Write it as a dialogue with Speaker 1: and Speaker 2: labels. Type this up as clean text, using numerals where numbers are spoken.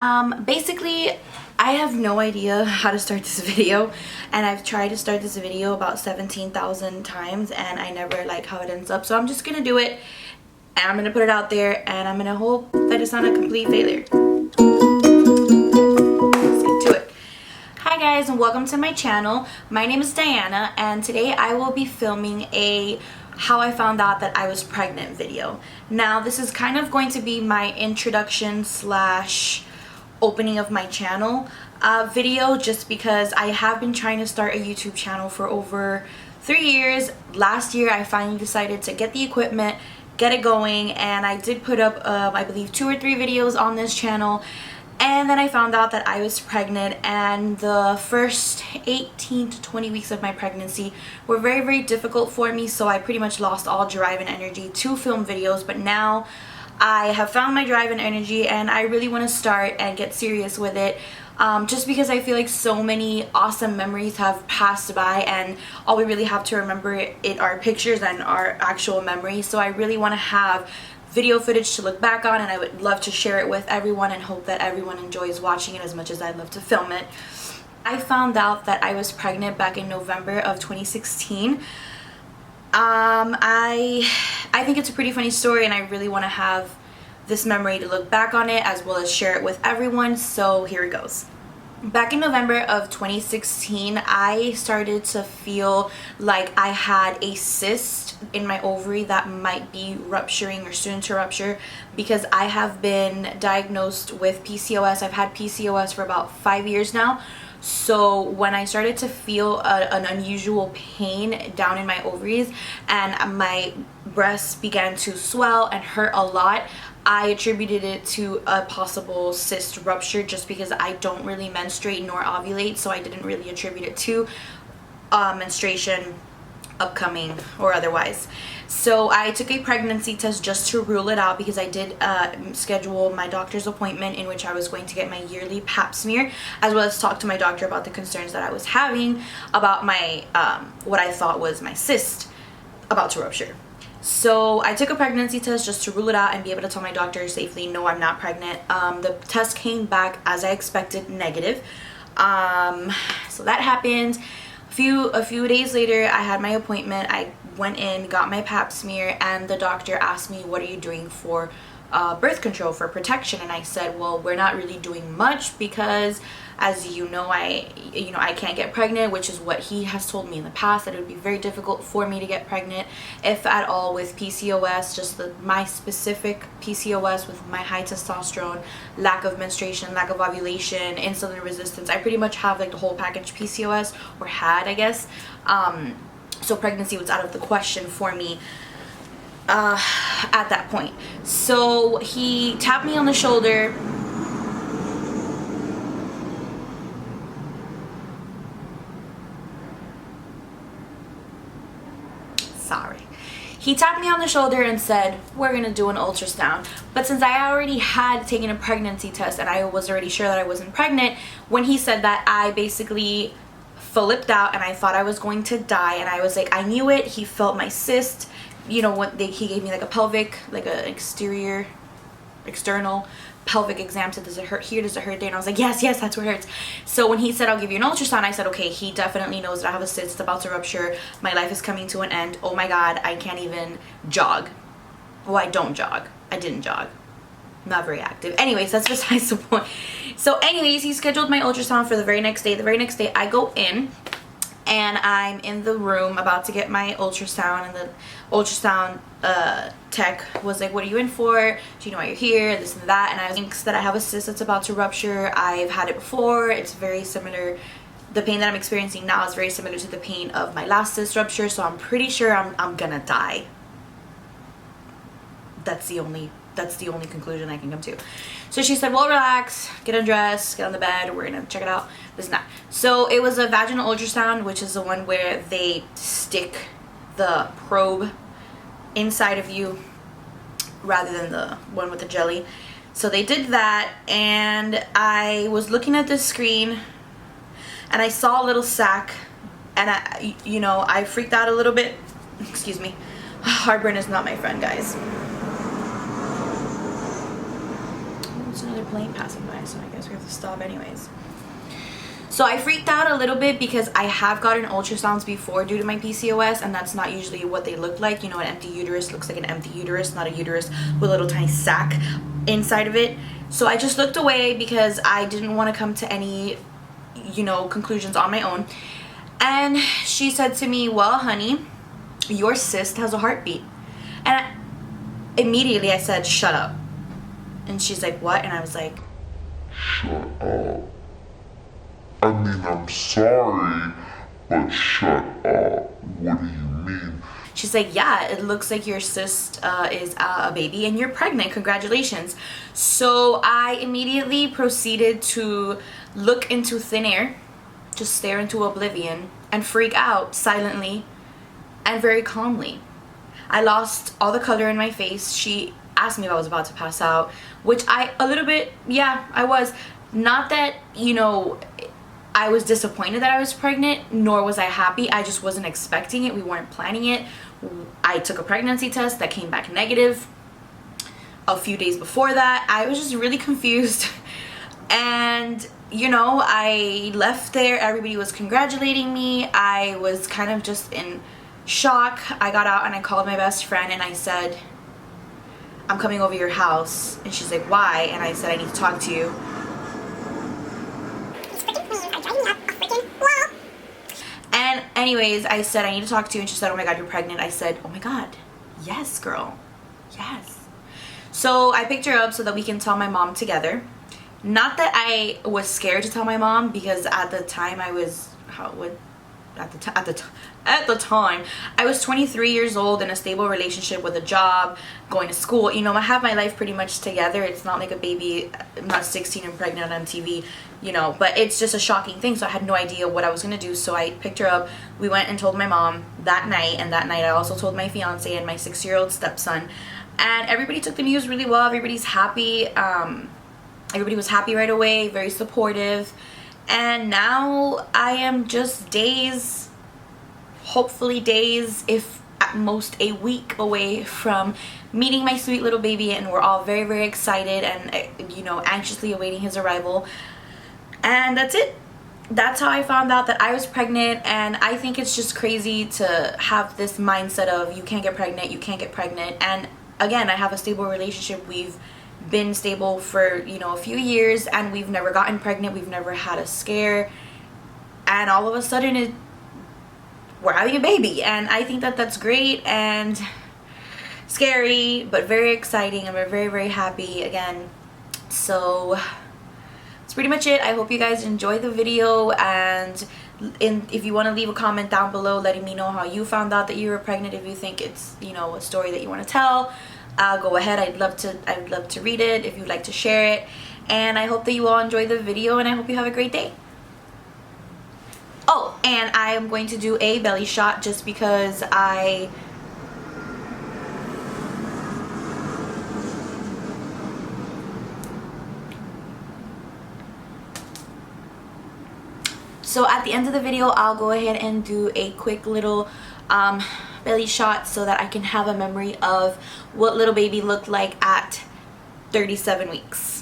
Speaker 1: Basically, I have no idea how to start this video, and I've tried to start this video about 17,000 times and I never like how it ends up, so I'm just gonna do it and I'm gonna put it out there and I'm gonna hope that it's not a complete failure. Let's get to it. Hi guys, and welcome to my channel. My name is Diana, and today I will be filming a how I found out that I was pregnant video. Now this is kind of going to be my introduction slash opening of my channel video, just because I have been trying to start a YouTube channel for over 3 years. Last year I finally decided to get the equipment, get it going, and I did put up I believe 2 or 3 videos on this channel, and then I found out that I was pregnant, and the first 18 to 20 weeks of my pregnancy were very difficult for me, so I pretty much lost all drive and energy to film videos. But now I have found my drive and energy and I really want to start and get serious with it, just because I feel like so many awesome memories have passed by and all we really have to remember it are pictures and our actual memories. So I really want to have video footage to look back on, and I would love to share it with everyone and hope that everyone enjoys watching it as much as I'd love to film it. I found out that I was pregnant back in November of 2016. I think it's a pretty funny story, and I really want to have this memory to look back on it as well as share it with everyone, so here it goes. Back in November of 2016, I started to feel like I had a cyst in my ovary that might be rupturing or soon to rupture, because I have been diagnosed with PCOS. I've had PCOS for about 5 years now. So when I started to feel an unusual pain down in my ovaries and my breasts began to swell and hurt a lot, I attributed it to a possible cyst rupture, just because I don't really menstruate nor ovulate, so I didn't really attribute it to menstruation upcoming or otherwise. So I took a pregnancy test just to rule it out, because I did schedule my doctor's appointment in which I was going to get my yearly pap smear, as well as talk to my doctor about the concerns that I was having about my what I thought was my cyst about to rupture. So I took a pregnancy test just to rule it out and be able to tell my doctor safely, no, I'm not pregnant. The test came back, as I expected, negative. So that happened. A few days later, I had my appointment. I went in, got my pap smear, and the doctor asked me, what are you doing for birth control, for protection? And I said, well, we're not really doing much, because as you know, I can't get pregnant, which is what he has told me in the past, that it would be very difficult for me to get pregnant, if at all, with PCOS, just my specific PCOS with my high testosterone, lack of menstruation, lack of ovulation, insulin resistance. I pretty much have like the whole package PCOS, or had, I guess. So pregnancy was out of the question for me at that point. So he tapped me on the shoulder. Sorry. He tapped me on the shoulder and said, we're gonna do an ultrasound. But since I already had taken a pregnancy test and I was already sure that I wasn't pregnant, when he said that, I basically flipped out and I thought I was going to die. And I was like, I knew it. He felt my cyst. You know, he gave me like a pelvic, like an external pelvic exam. Said, does it hurt here, does it hurt there? And I was like, yes, that's where it hurts. So when he said, I'll give you an ultrasound, I said, okay, he definitely knows that I have a cyst about to rupture. My life is coming to an end. Oh my god, I can't even jog. Well, I don't jog. I didn't jog. I'm not very active. Anyways, that's besides the point. So anyways, he scheduled my ultrasound for the very next day. The very next day, I go in and I'm in the room about to get my ultrasound, and the ultrasound tech was like, what are you in for? Do you know why you're here? This and that. And I think that I have a cyst that's about to rupture. I've had it before. It's very similar. The pain that I'm experiencing now is very similar to the pain of my last cyst rupture, so I'm pretty sure I'm gonna die. That's the only conclusion I can come to. So she said, well, relax, get undressed, get on the bed, we're gonna check it out, this and that. So it was a vaginal ultrasound, which is the one where they stick the probe inside of you rather than the one with the jelly. So they did that, and I was looking at the screen and I saw a little sack, and I freaked out a little bit. Excuse me. Heartburn is not my friend, guys. another plane passing by, so I guess we have to stop anyways. So I freaked out a little bit because I have gotten ultrasounds before due to my PCOS, and that's not usually what they look like. You know, an empty uterus looks like an empty uterus, not a uterus with a little tiny sac inside of it. So I just looked away because I didn't want to come to any, you know, conclusions on my own. And she said to me, well, honey, your cyst has a heartbeat. And immediately I said, shut up. And she's like, what? And I was like,
Speaker 2: shut up. I mean, I'm sorry, but shut up. What do you mean?
Speaker 1: She's like, yeah, it looks like your cyst is a baby and you're pregnant. Congratulations. So I immediately proceeded to look into thin air, just stare into oblivion, and freak out silently and very calmly. I lost all the color in my face. She asked me if I was about to pass out, which I was. Not that, you know, I was disappointed that I was pregnant, nor was I happy. I just wasn't expecting it. We weren't planning it. I took a pregnancy test that came back negative a few days before that. I was just really confused. And, you know, I left there. Everybody was congratulating me. I was kind of just in shock. I got out and I called my best friend and I said, I'm coming over your house. And she's like, why? And I said, I need to talk to you. And anyways, I said, I need to talk to you. And she said, oh my God, you're pregnant. I said, oh my God, yes, girl, yes. So I picked her up so that we can tell my mom together. Not that I was scared to tell my mom, because at the time I was, at the time I was 23 years old in a stable relationship with a job, going to school. You know, I have my life pretty much together. It's not like a baby, I'm not 16 and pregnant on MTV, you know, but it's just a shocking thing. So I had no idea what I was gonna do. So I picked her up. We went and told my mom that night, and that night I also told my fiance and my 6-year-old stepson, and everybody took the news really well. Everybody's happy. Everybody was happy right away, very supportive. And now I am just days, hopefully days, if at most a week away from meeting my sweet little baby, and we're all very, very excited and, you know, anxiously awaiting his arrival. And that's it. That's how I found out that I was pregnant. And I think it's just crazy to have this mindset of you can't get pregnant, you can't get pregnant. And again, I have a stable relationship. We've been stable for, you know, a few years, and we've never gotten pregnant. We've never had a scare, and all of a sudden we're having a baby. And I think that that's great and scary, but very exciting, and we're very, very happy again. So that's pretty much it. I hope you guys enjoyed the video, and if you want to leave a comment down below letting me know how you found out that you were pregnant, if you think it's, you know, a story that you want to tell, go ahead. I'd love to read it if you'd like to share it. And I hope that you all enjoy the video, and I hope you have a great day. Oh, and I am going to do a belly shot just because So at the end of the video, I'll go ahead and do a quick little belly shot so that I can have a memory of what little baby looked like at 37 weeks.